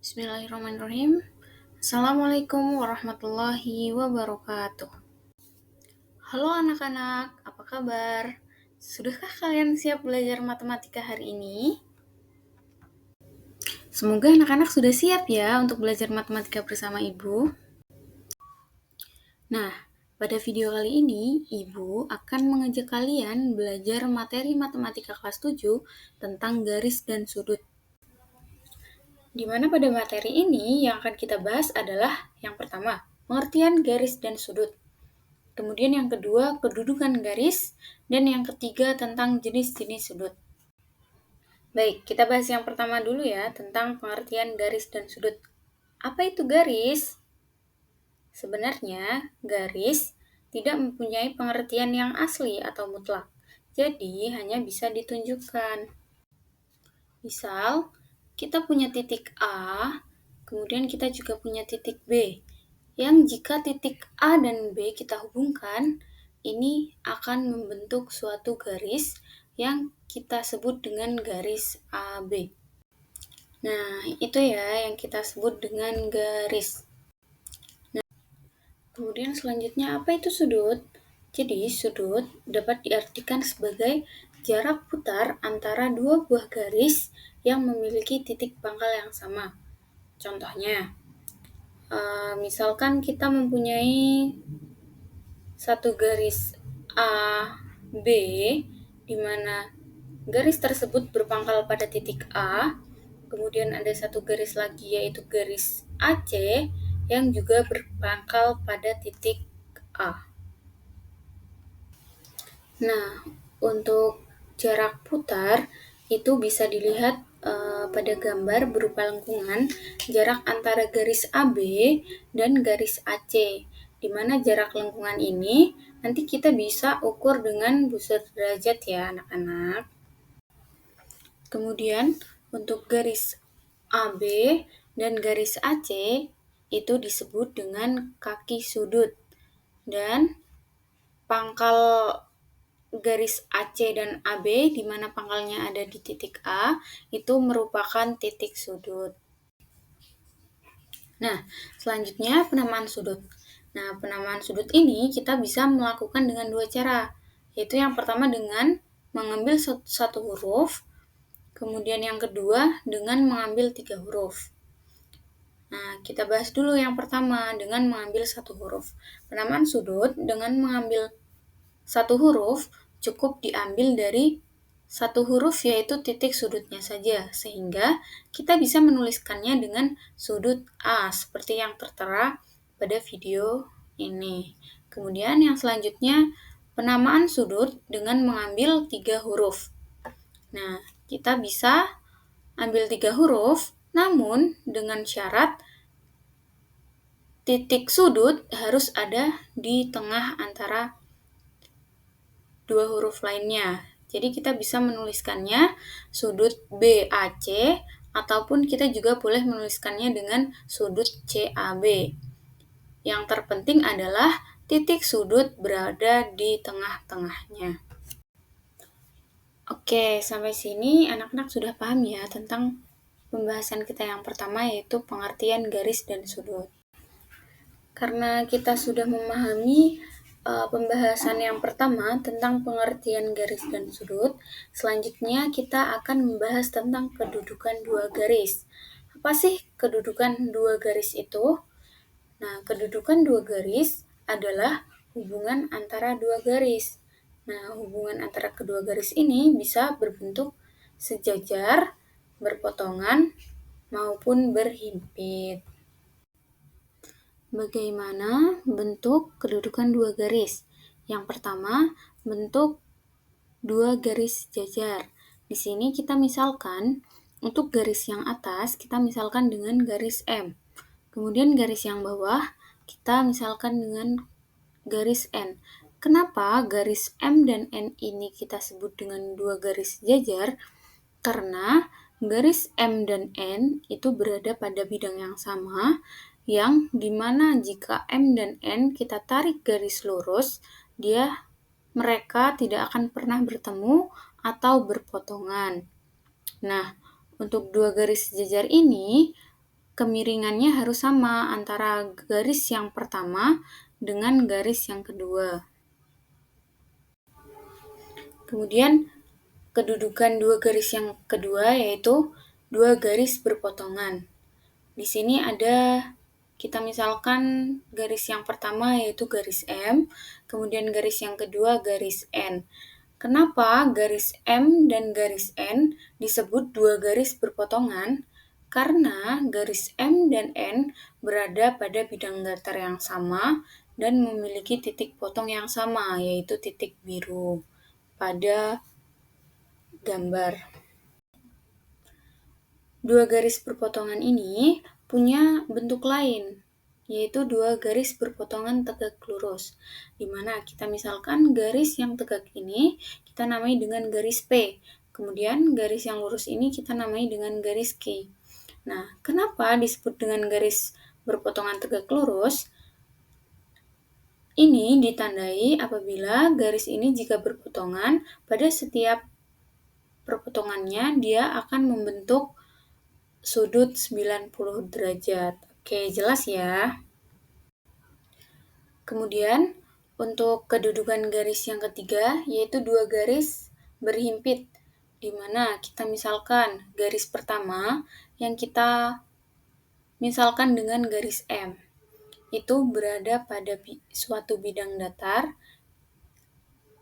Bismillahirrahmanirrahim. Assalamualaikum warahmatullahi wabarakatuh. Halo anak-anak, apa kabar? Sudahkah kalian siap belajar matematika hari ini? Semoga anak-anak sudah siap ya untuk belajar matematika bersama Ibu. Nah, pada video kali ini, Ibu akan mengajak kalian belajar materi matematika kelas 7 tentang garis dan sudut. Di mana pada materi ini yang akan kita bahas adalah yang pertama, pengertian garis dan sudut. Kemudian yang kedua, kedudukan garis, dan yang ketiga tentang jenis-jenis sudut. Baik, kita bahas yang pertama dulu ya, tentang pengertian garis dan sudut. Apa itu garis? Sebenarnya, garis tidak mempunyai pengertian yang asli atau mutlak, jadi hanya bisa ditunjukkan. Misal, kita punya titik A, kemudian kita juga punya titik B, yang jika titik A dan B kita hubungkan, ini akan membentuk suatu garis yang kita sebut dengan garis AB. Nah, itu ya yang kita sebut dengan garis. Nah, kemudian selanjutnya apa itu sudut? Jadi, sudut dapat diartikan sebagai jarak putar antara dua buah garis yang memiliki titik pangkal yang sama. Contohnya, misalkan kita mempunyai satu garis A, B, di mana garis tersebut berpangkal pada titik A, kemudian ada satu garis lagi yaitu garis AC yang juga berpangkal pada titik A. Nah, untuk jarak putar itu bisa dilihat pada gambar berupa lengkungan jarak antara garis AB dan garis AC, di mana jarak lengkungan ini nanti kita bisa ukur dengan buset derajat ya anak-anak. Kemudian untuk garis AB dan garis AC itu disebut dengan kaki sudut, dan pangkal garis AC dan AB di mana pangkalnya ada di titik A itu merupakan titik sudut. Nah, selanjutnya penamaan sudut. Nah, penamaan sudut ini kita bisa melakukan dengan dua cara, yaitu yang pertama dengan mengambil satu huruf, kemudian yang kedua dengan mengambil 3 huruf. Nah, kita bahas dulu yang pertama dengan mengambil satu huruf. Penamaan sudut dengan mengambil satu huruf cukup diambil dari satu huruf yaitu titik sudutnya saja, sehingga kita bisa menuliskannya dengan sudut A seperti yang tertera pada video ini. Kemudian yang selanjutnya penamaan sudut dengan mengambil 3 huruf. Nah, kita bisa ambil 3 huruf, namun dengan syarat titik sudut harus ada di tengah antara dua huruf lainnya. Jadi kita bisa menuliskannya sudut BAC ataupun kita juga boleh menuliskannya dengan sudut CAB. Yang terpenting adalah titik sudut berada di tengah-tengahnya. Oke, sampai sini anak-anak sudah paham ya tentang pembahasan kita yang pertama yaitu pengertian garis dan sudut. Karena kita sudah memahami pembahasan yang pertama tentang pengertian garis dan sudut, selanjutnya kita akan membahas tentang kedudukan dua garis. Apa sih kedudukan dua garis itu? Nah, kedudukan dua garis adalah hubungan antara dua garis. Nah, hubungan antara kedua garis ini bisa berbentuk sejajar, berpotongan, maupun berhimpit. Bagaimana bentuk kedudukan dua garis? Yang pertama, bentuk dua garis jajar. Di sini kita misalkan, untuk garis yang atas, kita misalkan dengan garis M. Kemudian garis yang bawah, kita misalkan dengan garis N. Kenapa garis M dan N ini kita sebut dengan dua garis jajar? Karena garis M dan N itu berada pada bidang yang sama, yang dimana jika M dan N kita tarik garis lurus, mereka tidak akan pernah bertemu atau berpotongan. Nah, untuk dua garis jajar ini, kemiringannya harus sama antara garis yang pertama dengan garis yang kedua. Kemudian kedudukan dua garis yang kedua yaitu dua garis berpotongan. Di sini kita misalkan garis yang pertama yaitu garis M, kemudian garis yang kedua garis N. Kenapa garis M dan garis N disebut dua garis berpotongan? Karena garis M dan N berada pada bidang datar yang sama dan memiliki titik potong yang sama, yaitu titik biru pada gambar. Dua garis berpotongan ini punya bentuk lain, yaitu dua garis berpotongan tegak lurus, di mana kita misalkan garis yang tegak ini kita namai dengan garis P, kemudian garis yang lurus ini kita namai dengan garis Q. Nah, kenapa disebut dengan garis berpotongan tegak lurus? Ini ditandai apabila garis ini jika berpotongan, pada setiap perpotongannya dia akan membentuk sudut 90 derajat. Oke, jelas ya. Kemudian, untuk kedudukan garis yang ketiga, yaitu dua garis berhimpit, di mana kita misalkan garis pertama yang kita misalkan dengan garis M, itu berada pada suatu bidang datar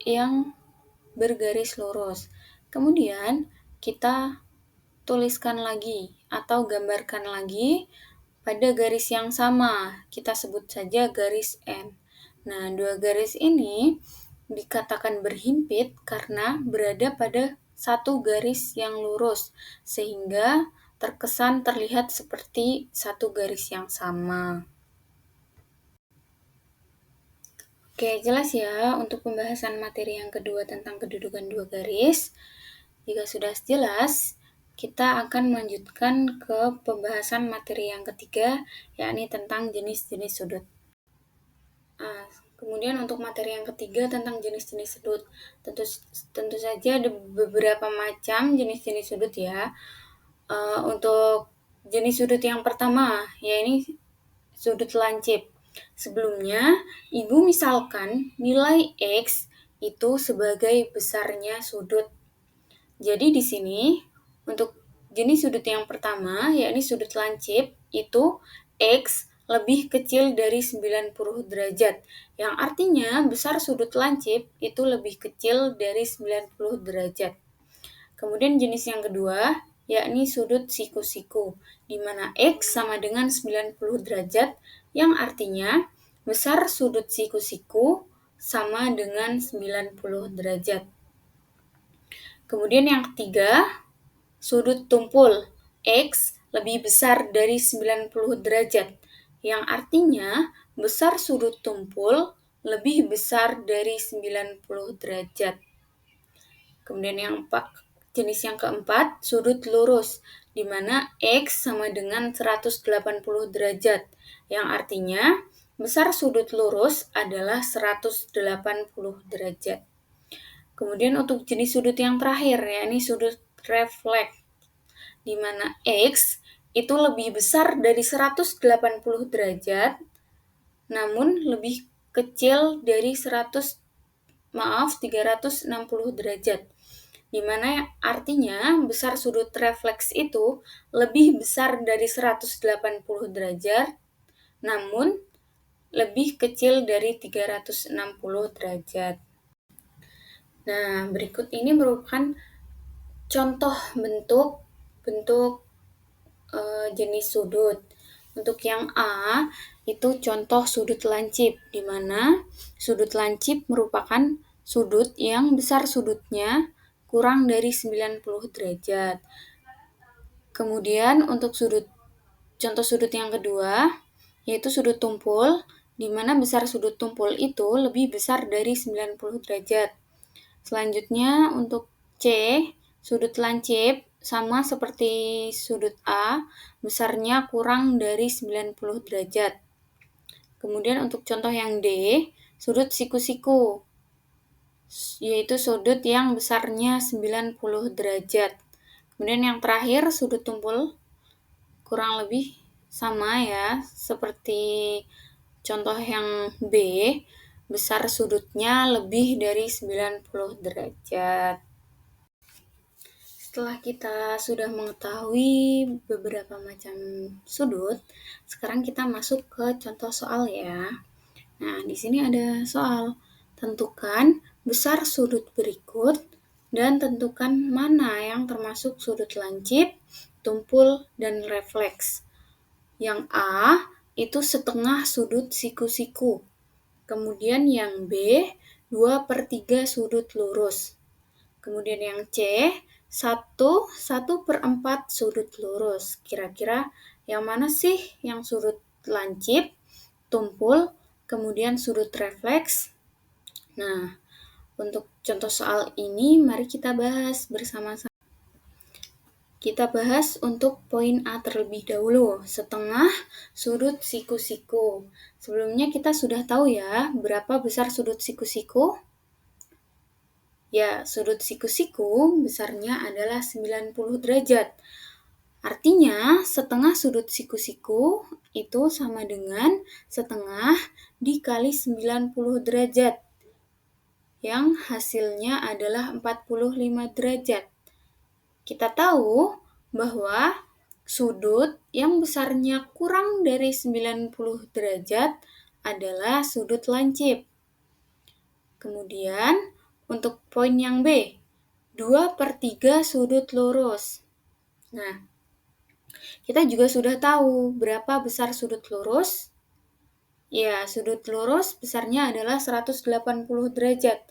yang bergaris lurus. Kemudian, kita tuliskan lagi atau gambarkan lagi pada garis yang sama, kita sebut saja garis N. Nah, dua garis ini dikatakan berhimpit karena berada pada satu garis yang lurus, sehingga terkesan terlihat seperti satu garis yang sama. Oke, jelas ya untuk pembahasan materi yang kedua tentang kedudukan dua garis. Jika sudah jelas, kita akan melanjutkan ke pembahasan materi yang ketiga, yakni tentang jenis-jenis sudut. Kemudian untuk materi yang ketiga tentang jenis-jenis sudut, tentu saja ada beberapa macam jenis-jenis sudut ya. Untuk jenis sudut yang pertama, yakni sudut lancip. Sebelumnya, Ibu misalkan nilai X itu sebagai besarnya sudut. Jadi di sini untuk jenis sudut yang pertama, yakni sudut lancip, itu X lebih kecil dari 90 derajat, yang artinya besar sudut lancip itu lebih kecil dari 90 derajat. Kemudian jenis yang kedua, yakni sudut siku-siku, di mana X sama dengan 90 derajat, yang artinya besar sudut siku-siku sama dengan 90 derajat. Kemudian yang ketiga, sudut tumpul. X lebih besar dari 90 derajat, yang artinya besar sudut tumpul lebih besar dari 90 derajat. Kemudian jenis yang keempat, sudut lurus, di mana X sama dengan 180 derajat, yang artinya besar sudut lurus adalah 180 derajat. Kemudian untuk jenis sudut yang terakhir, yakni sudut refleks, di mana X itu lebih besar dari 180 derajat, namun lebih kecil dari 360 derajat, di mana artinya besar sudut refleks itu lebih besar dari 180 derajat, namun lebih kecil dari 360 derajat. Nah, berikut ini merupakan contoh bentuk jenis sudut. Untuk yang A, itu contoh sudut lancip, di mana sudut lancip merupakan sudut yang besar sudutnya kurang dari 90 derajat. Kemudian untuk contoh sudut yang kedua, yaitu sudut tumpul, di mana besar sudut tumpul itu lebih besar dari 90 derajat. Selanjutnya untuk C, sudut lancip sama seperti sudut A, besarnya kurang dari 90 derajat. Kemudian untuk contoh yang D, sudut siku-siku, yaitu sudut yang besarnya 90 derajat. Kemudian yang terakhir sudut tumpul kurang lebih sama ya, seperti contoh yang B, besar sudutnya lebih dari 90 derajat. Setelah kita sudah mengetahui beberapa macam sudut, sekarang kita masuk ke contoh soal ya. Nah, di sini ada soal. Tentukan besar sudut berikut dan tentukan mana yang termasuk sudut lancip, tumpul, dan refleks. Yang A itu setengah sudut siku-siku. Kemudian yang B, 2/3 sudut lurus. Kemudian yang C, 1/4 sudut lurus. Kira-kira yang mana sih yang sudut lancip, tumpul, kemudian sudut refleks? Nah, untuk contoh soal ini, mari kita bahas bersama-sama. Kita bahas untuk poin A terlebih dahulu, setengah sudut siku-siku. Sebelumnya kita sudah tahu ya, berapa besar sudut siku-siku? Ya, sudut siku-siku besarnya adalah 90 derajat. Artinya, setengah sudut siku-siku itu sama dengan setengah dikali 90 derajat, yang hasilnya adalah 45 derajat. Kita tahu bahwa sudut yang besarnya kurang dari 90 derajat adalah sudut lancip. Kemudian, untuk poin yang B, 2/3 sudut lurus. Nah, kita juga sudah tahu berapa besar sudut lurus. Ya, sudut lurus besarnya adalah 180 derajat,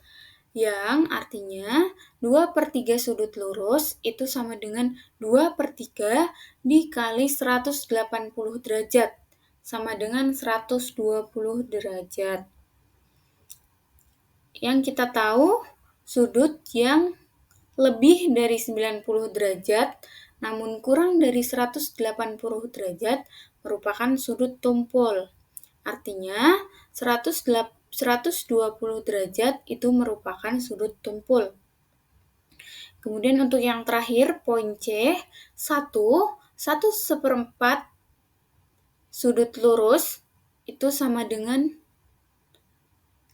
yang artinya 2/3 sudut lurus itu sama dengan 2/3 dikali 180 derajat, sama dengan 120 derajat. Yang kita tahu, sudut yang lebih dari 90 derajat, namun kurang dari 180 derajat, merupakan sudut tumpul. Artinya, 120 derajat itu merupakan sudut tumpul. Kemudian untuk yang terakhir, poin C, 1/1/4 sudut lurus itu sama dengan,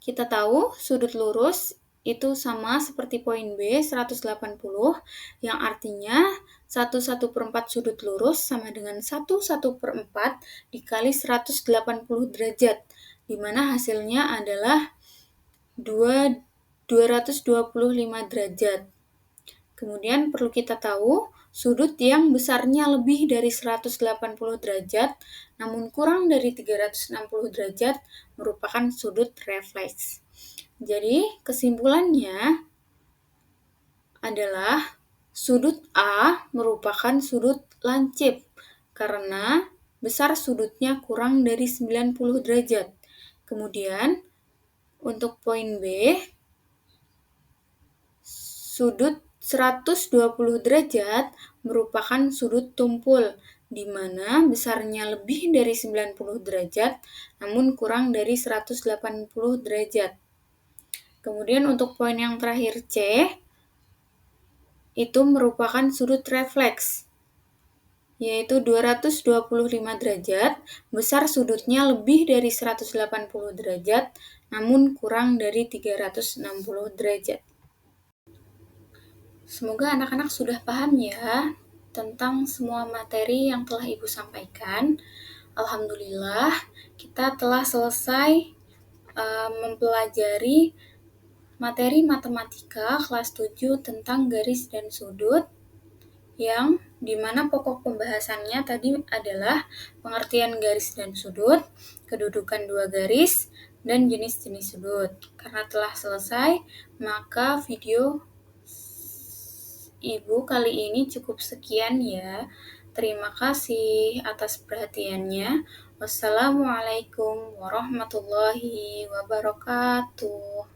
kita tahu sudut lurus itu sama seperti poin B, 180, yang artinya 1/1/4 sudut lurus sama dengan 1/1/4 dikali 180 derajat, di mana hasilnya adalah 225 derajat. Kemudian perlu kita tahu, sudut yang besarnya lebih dari 180 derajat, namun kurang dari 360 derajat, merupakan sudut refleks. Jadi, kesimpulannya adalah sudut A merupakan sudut lancip, karena besar sudutnya kurang dari 90 derajat. Kemudian, untuk poin B, sudut 120 derajat merupakan sudut tumpul, di mana besarnya lebih dari 90 derajat, namun kurang dari 180 derajat. Kemudian untuk poin yang terakhir C, itu merupakan sudut refleks, yaitu 225 derajat, besar sudutnya lebih dari 180 derajat, namun kurang dari 360 derajat. Semoga anak-anak sudah paham ya tentang semua materi yang telah Ibu sampaikan. Alhamdulillah, kita telah selesai mempelajari materi matematika kelas 7 tentang garis dan sudut, yang dimana pokok pembahasannya tadi adalah pengertian garis dan sudut, kedudukan dua garis, dan jenis-jenis sudut. Karena telah selesai, maka video Ibu kali ini cukup sekian ya. Terima kasih atas perhatiannya. Wassalamualaikum warahmatullahi wabarakatuh.